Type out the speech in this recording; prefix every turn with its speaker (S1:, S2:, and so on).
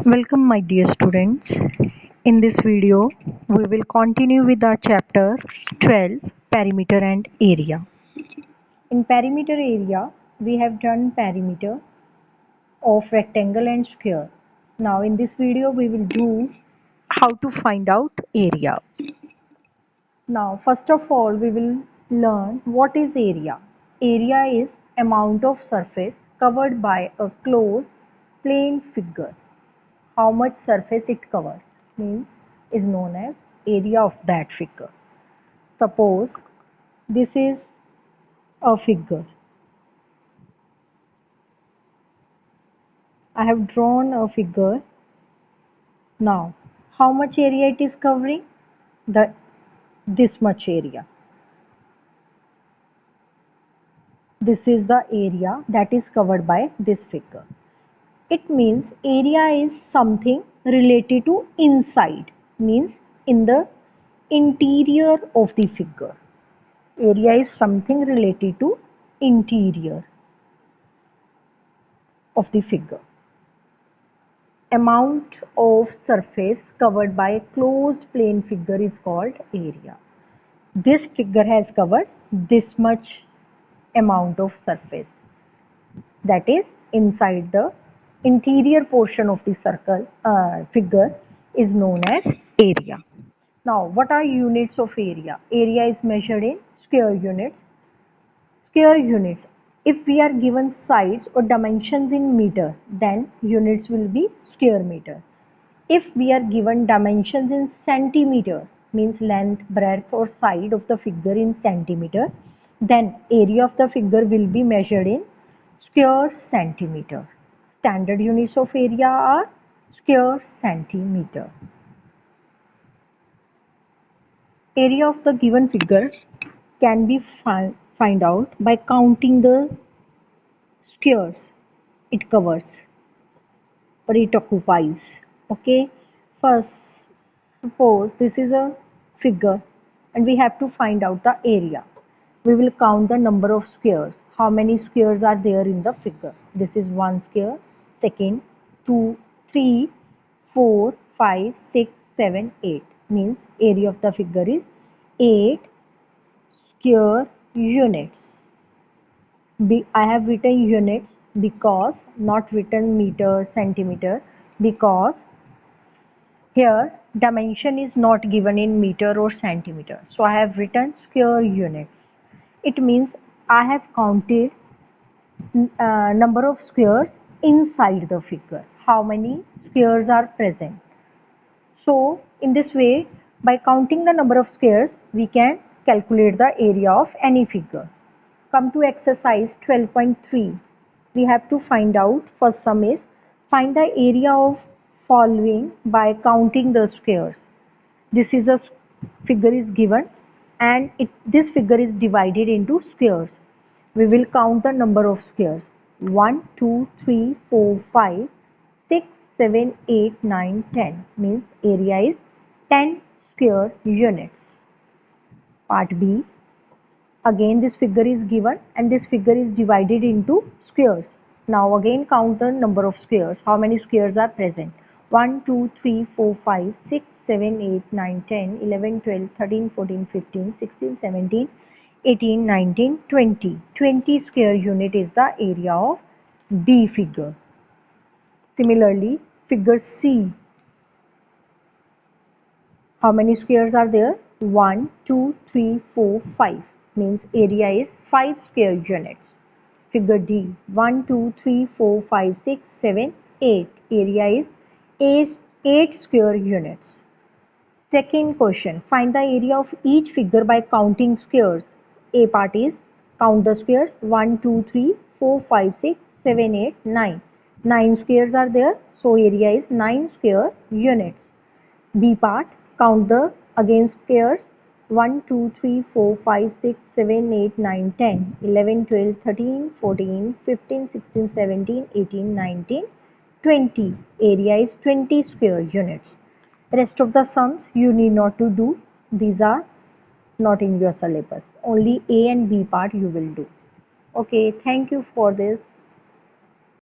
S1: Welcome my dear students. In this video, we will continue with our chapter 12 perimeter and area. In perimeter area, we have done perimeter of rectangle and square. Now in this video, we will do how to find out area. Now first of all, we will learn what is area. Area is amount of surface covered by a closed plane figure. How much surface it covers means is known as area of that figure. Suppose this is a figure. I have drawn a figure. Now how much area it is covering? This much area. This is the area that is covered by this figure. It means area is something related to inside, means in the interior of the figure. Area is something related to interior of the figure. Amount of surface covered by a closed plane figure is called area. This figure has covered this much amount of surface, that is inside the interior portion of the circle figure is known as area. Now what are units of area? Area is measured in square units. Square units, if we are given sides or dimensions in meter, then units will be square meter. If we are given dimensions in centimeter, means length, breadth or side of the figure in centimeter, then area of the figure will be measured in square centimeter. Standard units of area are square centimeter. Area of the given figure can be find out by counting the squares it covers or it occupies. Okay, first suppose this is a figure and we have to find out the area. We will count the number of squares. How many squares are there in the figure? This is one square, second, 2, 3, 4, 5, 6, 7, 8. Means area of the figure is 8 square units. I have written units because not written meter, centimeter, because here dimension is not given in meter or centimeter. So I have written square units. It means I have counted number of squares inside the figure. How many squares are present? So in this way, by counting the number of squares, we can calculate the area of any figure. Come to exercise 12.3. We have to find out, first sum is find the area of following by counting the squares. This is a figure is given and this figure is divided into squares. We will count the number of squares. 1, 2, 3, 4, 5, 6, 7, 8, 9, 10 means area is 10 square units. Part B. Again this figure is given and this figure is divided into squares. Now again count the number of squares. How many squares are present? 1, 2, 3, 4, 5, 6, 7, 8, 9, 10, 11, 12, 13, 14, 15, 16, 17, 18, 19, 20. 20 square unit is the area of B figure. Similarly, figure C. How many squares are there? 1, 2, 3, 4, 5. Means area is 5 square units. Figure D. 1, 2, 3, 4, 5, 6, 7, 8. Area is 8 square units. Second question. Find the area of each figure by counting squares. A part is count the squares. 1, 2, 3, 4, 5, 6, 7, 8, 9. 9 squares are there. So area is 9 square units. B part, count the again squares. 1, 2, 3, 4, 5, 6, 7, 8, 9, 10, 11, 12, 13, 14, 15, 16, 17, 18, 19, 20. Area is 20 square units. Rest of the sums you need not to do. These are not in your syllabus. Only A and B part you will do. Okay, thank you for this.